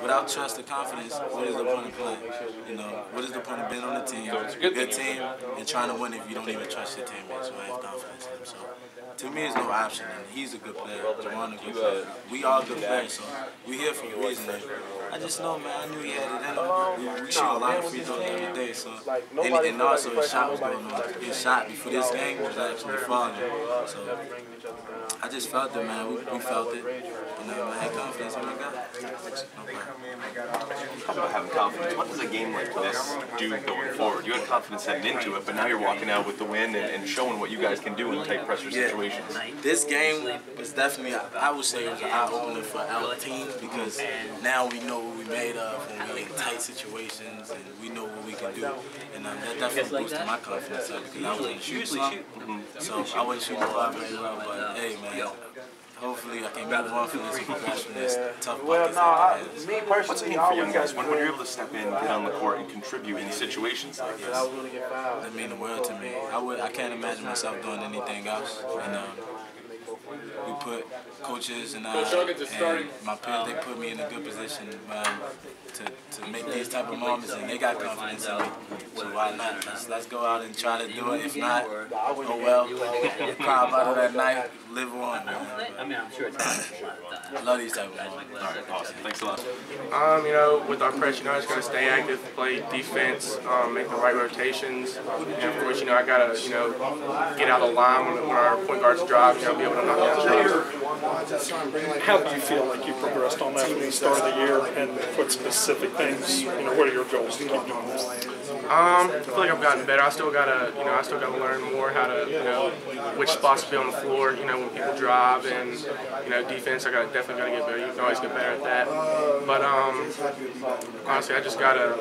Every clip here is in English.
without trust and confidence, what is the point of playing? You know, what is the point of being on the team, good team, and trying to win if you don't even trust your teammates or have confidence in them? So, to me, it's no option. And he's a good player. Jawan a good player. We all good players, so we here for a reason. And I just know, man. I knew he had it in him. We shoot a lot of free throws every day, so and also his shot was going on. His shot before this game was actually falling. So I just felt it, man. We felt it. And I had confidence in my guy. Talk about having confidence. What does a game like this do going forward? You had confidence heading into it, but now you're walking out with the win and showing what you guys can do in tight pressure situations. This game was definitely, I would say, it was an eye-opener for our team because now we know what we're made of when we're in tight situations and we know what we can do. And that definitely boosted my confidence up because I was in the shoot slump. So I wasn't shooting the ball very well, but hey, man. Hopefully I can move on from this and progress from this tough buckets. What's it mean for young guys when you're able to step in, get on the court, and contribute in situations like this? That means the world to me. I can't imagine myself doing anything else. And we put coaches and my peers, they put me in a good position to make these type of moments, and they got confidence in me. So why not? Let's go out and try to do it. If not, oh well. Cry about it that night. Live on. I mean, I'm sure it's I love these type of moments. All right, awesome. Thanks a lot. You know, with our press, you know, I just gotta stay active, play defense, make the right rotations, and of course, you know, I gotta, you know, get out of line when our point guards drive, you know, be able to knock down shots. How do you feel like you progressed on that from the start of the year, and what specific things, you know, what are your goals to keep doing this? I feel like I've gotten better. I still gotta learn more how to, you know, which spots to be on the floor, you know, when people drive, and, you know, defense. I definitely gotta get better. You can always get better at that. But honestly, I just gotta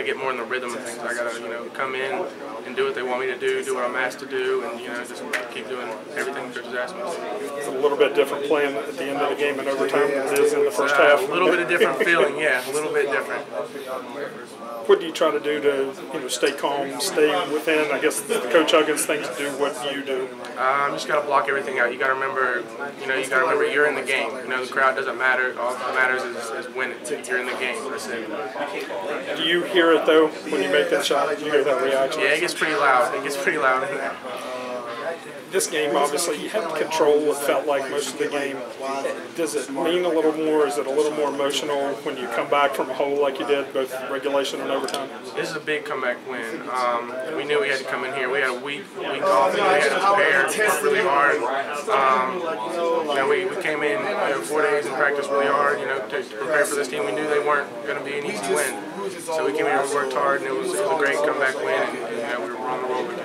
get more in the rhythm of things. I gotta, you know, come in and do what they want me to do what I'm asked to do, and, you know, just keep doing everything coaches ask me to do. It's a little bit different playing at the end of the game in overtime than it is in the first half. A little bit of different feeling, yeah, a little bit different. What do you try to do to, you know, stay calm, stay within, I guess, Coach Huggins' things to do what you do? You just got to block everything out. You got to remember, you know, you're in the game. You know, the crowd doesn't matter. All that matters is winning. You're in the game. That's it. Do you hear it, though, when you make that shot? Do you hear that reaction? Yeah, it gets pretty loud. It gets pretty loud in there. This game, obviously, you had control, it felt like, most of the game. Does it mean a little more? Is it a little more emotional when you come back from a hole like you did, both regulation and overtime? This is a big comeback win. We knew we had to come in here. We had a week off, and we had to prepare, work really hard. You know, we came in, you know, 4 days and practiced really hard, you know, to prepare for this team. We knew they weren't going to be an easy win. So we came here and worked hard, and it was a great comeback win, and, you know, we were on the roll again.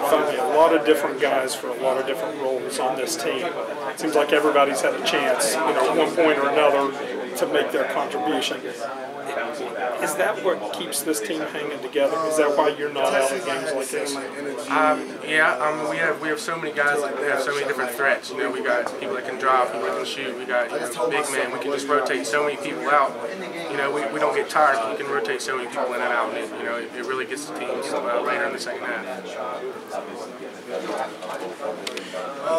Finally, a lot of different guys for a lot of different roles on this team. It seems like everybody's had a chance, you know, at one point or another, to make their contribution. Is that what keeps this team hanging together? Is that why you're not out in games like this? We have so many guys that have so many different threats. You know, we got people that can drive, people that can shoot. We got, you know, big men. We can just rotate so many people out. You know, we don't get tired. We can rotate so many people in and out, and it, you know, it really gets the teams later in the second half.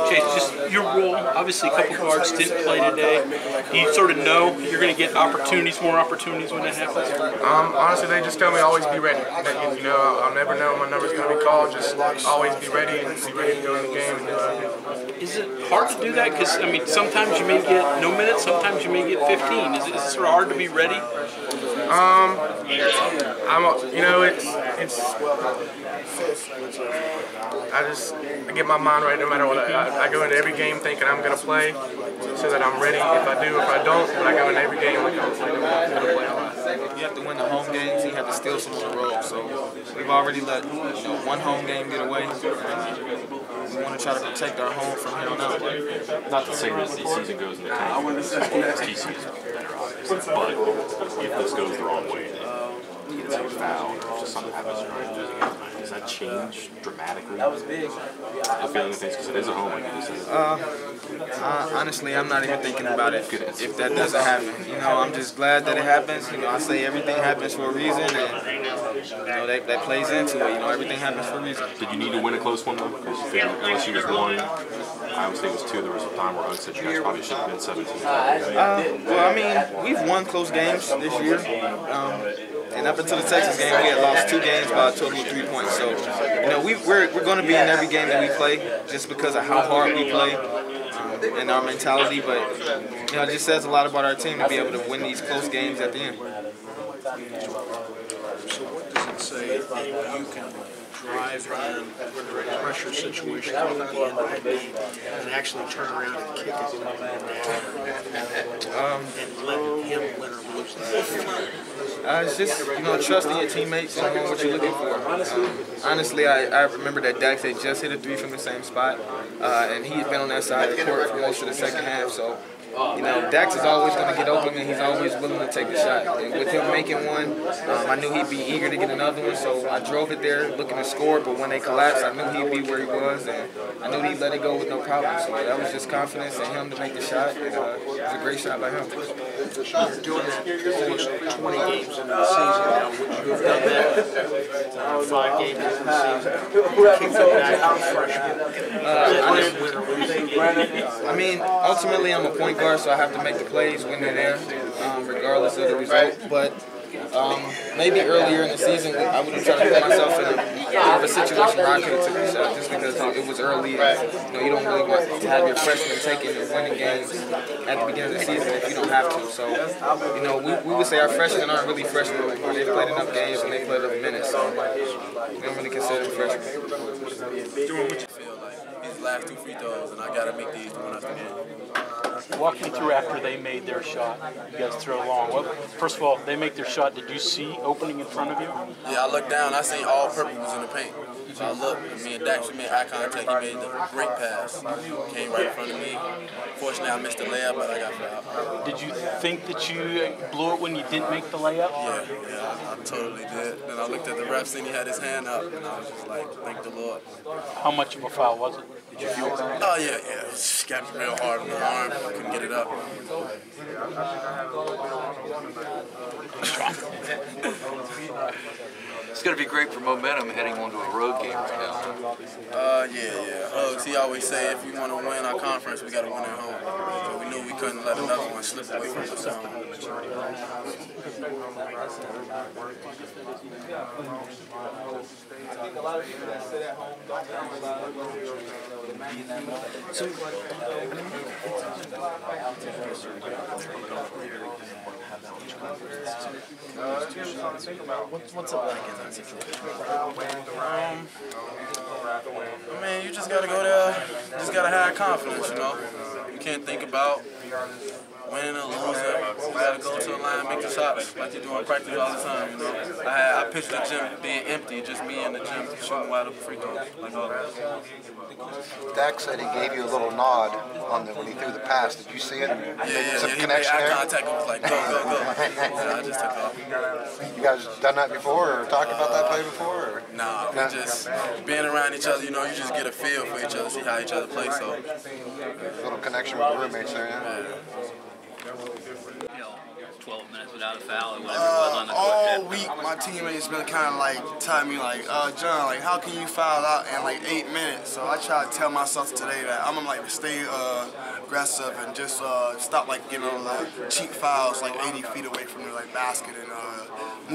Chase, just your role. Obviously, a couple guards didn't play today. You sort of know you're going to get opportunities, more opportunities when that happens. Honestly, they just tell me always be ready. That, you know, I'll never know when my number's going to be called. Just always be ready and be ready to go in the game and do it. Is it hard to do that? Because I mean, sometimes you may get no minutes, sometimes you may get 15. Is it sort of hard to be ready? You know, I get my mind right no matter what. I go into every game thinking I'm going to play so that I'm ready if I do, if I don't, but I go into every game like I'm going to play a lot. You have to win the home games, you have to steal some on the road. So we've already let, you know, one home game get away. We want to try to protect our home from here on out. Not to say that the season goes in the tank. TCU is better, obviously. But if this goes the wrong way, then he gets a foul, or just something happens during losing it. Does that change dramatically? That was big. The feeling of things, because it is a home, like you said. Honestly, I'm not even thinking about it if that doesn't happen. You know, I'm just glad that it happens. You know, I say everything happens for a reason, and you know that plays into it. You know, everything happens for a reason. Did you need to win a close one though? Because LSU was one. Iowa State was 2. There was a time where Hunt said you guys probably should have been 17. Well, I mean, we've won close games this year. And up until the Texas game, we had lost 2 games by a total of 3 points. So, you know, we're going to be in every game that we play just because of how hard we play and our mentality. But, you know, it just says a lot about our team to be able to win these close games at the end. So what does it say that you can drive in under a pressure situation at the end of the game and actually turn around and kick it and let him win or lose that? It's just, you know, trusting your teammates and knowing what you're looking for. Honestly, I remember that Dax had just hit a 3 from the same spot, and he had been on that side of the court for most of the second half. So, you know, Dax is always going to get open, and he's always willing to take the shot. And with him making one, I knew he'd be eager to get another one, so I drove it there looking to score. But when they collapsed, I knew he'd be where he was, and I knew he'd let it go with no problem. So that was just confidence in him to make the shot. And, it was a great shot by him. You're doing that almost 20 games into the season now. Would you have done that 5 games into the season? Kick it back to freshman? I mean, ultimately I'm a point guard, so I have to make the plays when they're there, regardless of the result. But maybe earlier in the season, I would have tried to put myself in a situation where I could have taken a shot, just because it was early. And, you know, you don't really want to have your freshmen taking and winning games at the beginning of the season if you don't have to. So, you know, we would say our freshmen aren't really freshmen anymore. They've played enough games and they played enough minutes, so we don't really consider them freshmen. These last 2 free throws, and I gotta make these to win us the game. Walk me through after they made their shot. You guys throw long. Well, first of all, they make their shot. Did you see opening in front of you? Yeah, I looked down. I seen all purple was in the paint. So I looked, and me and Dax, we made eye contact. He made the great pass. Came right in front of me. Fortunately, I missed the layup, but I got fouled. Did you think that you blew it when you didn't make the layup? Yeah, I totally did. Then I looked at the ref, and he had his hand up, and I was just like, thank the Lord. How much of a foul was it? Did you feel that? Oh, yeah. It just got me real hard on the arm. I couldn't get it up. It's going to be great for momentum heading onto a road game right now. Yeah. Hugs, he always say if we want to win our conference, we got to win at home. So we knew we couldn't let another one slip away from us at home. So, what's it like in that situation? I mean, you just gotta go there. You just gotta have confidence, you know. You can't think about winning or losing. You gotta go to the line, make the shots like you do in practice all the time, you know. I pitched the gym being empty, just me in the gym shooting wide open free throws, like always. Dax said he gave you a little nod on when he threw the pass. Did you see it? Yeah. Some He made connection eye there? contact and was like, go. Yeah, I just took off. You guys done that before or talked about that play before? Or? Nah, we just being around each other, you know, you just get a feel for each other, see how each other play, so. A little connection with the roommates there, yeah? You know, 12 minutes without a foul or whatever it was on the court. All week, my teammates been kind of like telling me like, John, like how can you foul out in like 8 minutes? So I try to tell myself today that I'm gonna like stay aggressive and just stop like getting on the cheap fouls like 80 feet away from the like basket and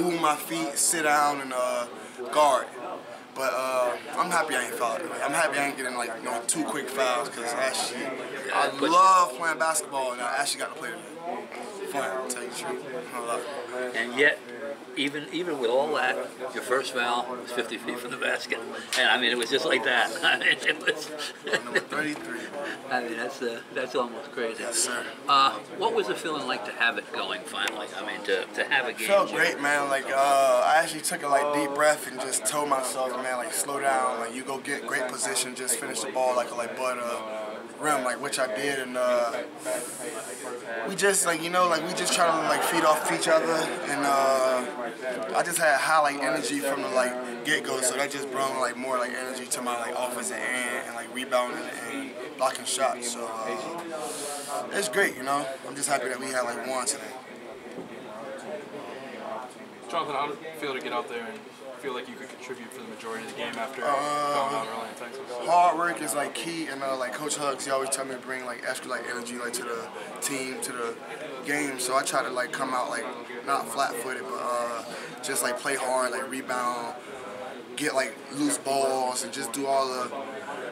move my feet, sit down and guard. But I'm happy I ain't fouled. I'm happy I ain't getting like 2 quick fouls because actually I love playing basketball and I actually got to play it. Fun, to tell you the truth. And yet, even with all that, your first foul was 50 feet from the basket. And I mean, it was just like that. I mean, it was. Number 33. I mean, that's almost crazy. Yes, sir. What was the feeling like to have it going finally? I mean, to have a game. Felt great, man. Like I actually took a deep breath and just told myself, man, like slow down. Like you go get great position, just finish the ball like butt rim, like which I did, and we just we just try to feed off each other, and I just had high energy from the get go, so that just brought more energy to my offensive end and rebounding and blocking shots. So it's great, you know. I'm just happy that we had one today. Jonathan, how did it feel to get out there and feel like you could contribute for the majority of the game after going out early in Texas? Hard work is like key, and like Coach Hugs, he always tell me to bring like extra like energy like to the team, to the game. So I try to like come out like not flat-footed, but just like play hard, like rebound, get like loose balls, and just do all the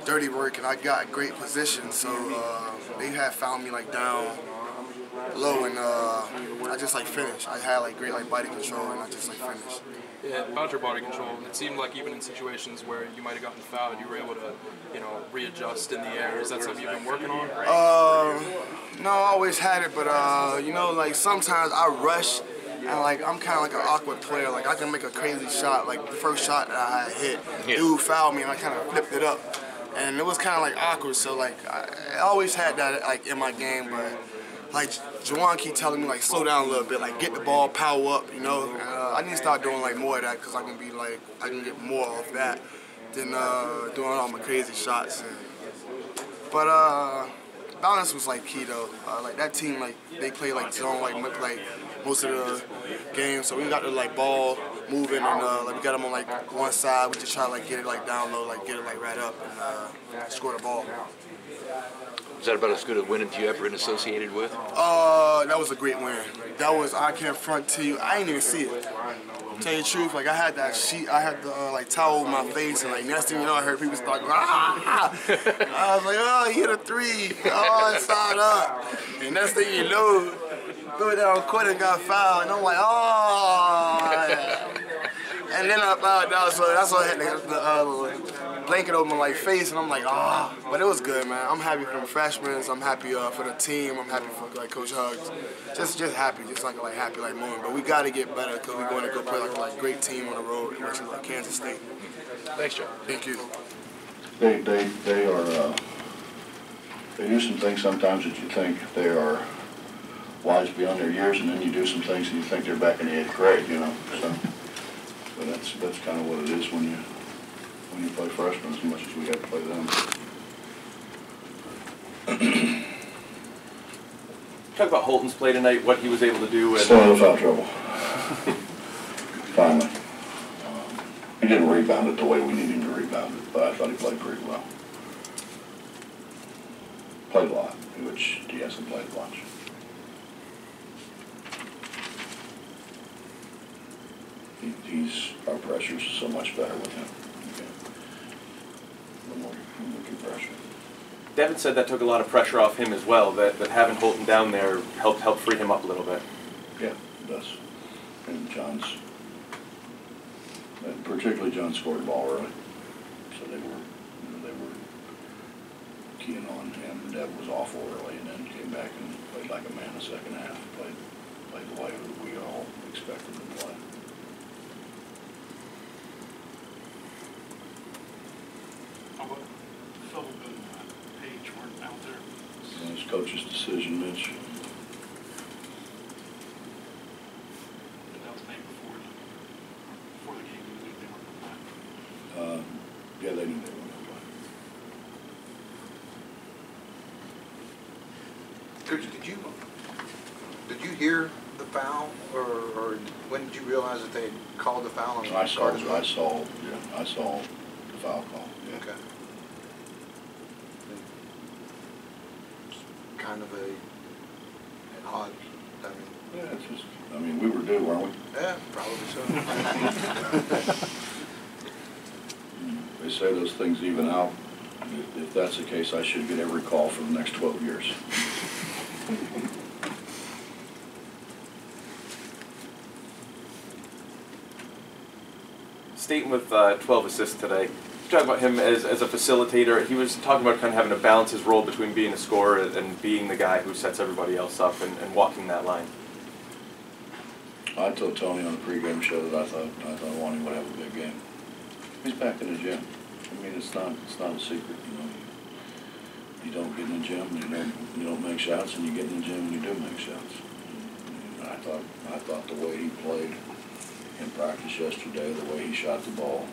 dirty work. And I got great position, so they had found me like down low, and I just like finished. I had like great like body control, and I just like finished. Yeah, about your body control, it seemed like even in situations where you might have gotten fouled, you were able to, readjust in the air. Is that something you've been working on? No, I always had it, but like sometimes I rush, and like I'm kind of like an awkward player. Like I can make a crazy shot, like the first shot that I hit, dude fouled me, and I kind of flipped it up, and it was kind of like awkward. So like I always had that like in my game, but like Juwan keep telling me like slow down a little bit, like get the ball, power up, I need to start doing like more of that, because I can get more off that than doing all my crazy shots. But balance was like key though. Like that team, like they play like zone like most of the games, so we got the like ball moving, and like we got them on like one side. We just try to like get it like down low, like get it like right up, and score the ball. Was that about as good a win as you ever been associated with? That was a great win. That was, I can't front to you, I didn't even see it. Tell you the truth, like I had that sheet, I had the like towel over my face, and like next thing you know, I heard people start going, ah! I was like, oh, he hit a three, oh, it's side up. And next thing you know, threw it down court and got fouled, and I'm like, oh! Yeah. And then I fouled out, so that's why I had the blanket over my face, and I'm like, ah. But it was good, man. I'm happy for the freshmen. I'm happy for the team. I'm happy for like Coach Hugs. Just happy, just like happy like moment. But we got to get better, because we're going to go play like a great team on the road, which is like Kansas State. Thanks, Joe. Thank you. They do some things sometimes that you think they are wise beyond their years, and then you do some things and you think they're back in the 8th grade, So, but that's kind of what it is when you play freshmen, as much as we have to play them. Talk about Holton's play tonight, what he was able to do. Still in foul trouble. Finally. He didn't rebound it the way we need him to rebound it, but I thought he played pretty well. Played a lot, which he hasn't played much. Our pressure's so much better with him. A little more pressure. Devin said that took a lot of pressure off him as well, that having Holton down there helped free him up a little bit. Yeah, it does. And particularly John scored the ball early, so they were keying on him. Devin was awful early, and then came back and played like a man the second half. Played the way we all expected him to play. It's coach's decision, Mitch. That was made before the game. You knew they weren't going to play. Yeah, they knew they were going to play. Coach, did you hear the foul, or when did you realize that they had called the foul on I saw the foul call. Yeah. Okay. Kind of an odd, Yeah, it's just, we were due, weren't we? Yeah, probably so. They say those things even out. If that's the case, I should get every call for the next 12 years. Staten with 12 assists today. Talk about him as a facilitator. He was talking about kind of having to balance his role between being a scorer and being the guy who sets everybody else up and walking that line. I told Tony on the pregame show that I thought Wani would have a big game. He's back in the gym. It's not a secret, You don't get in the gym, you don't make shots, and you get in the gym and you do make shots. And I thought the way he played in practice yesterday, the way he shot the ball,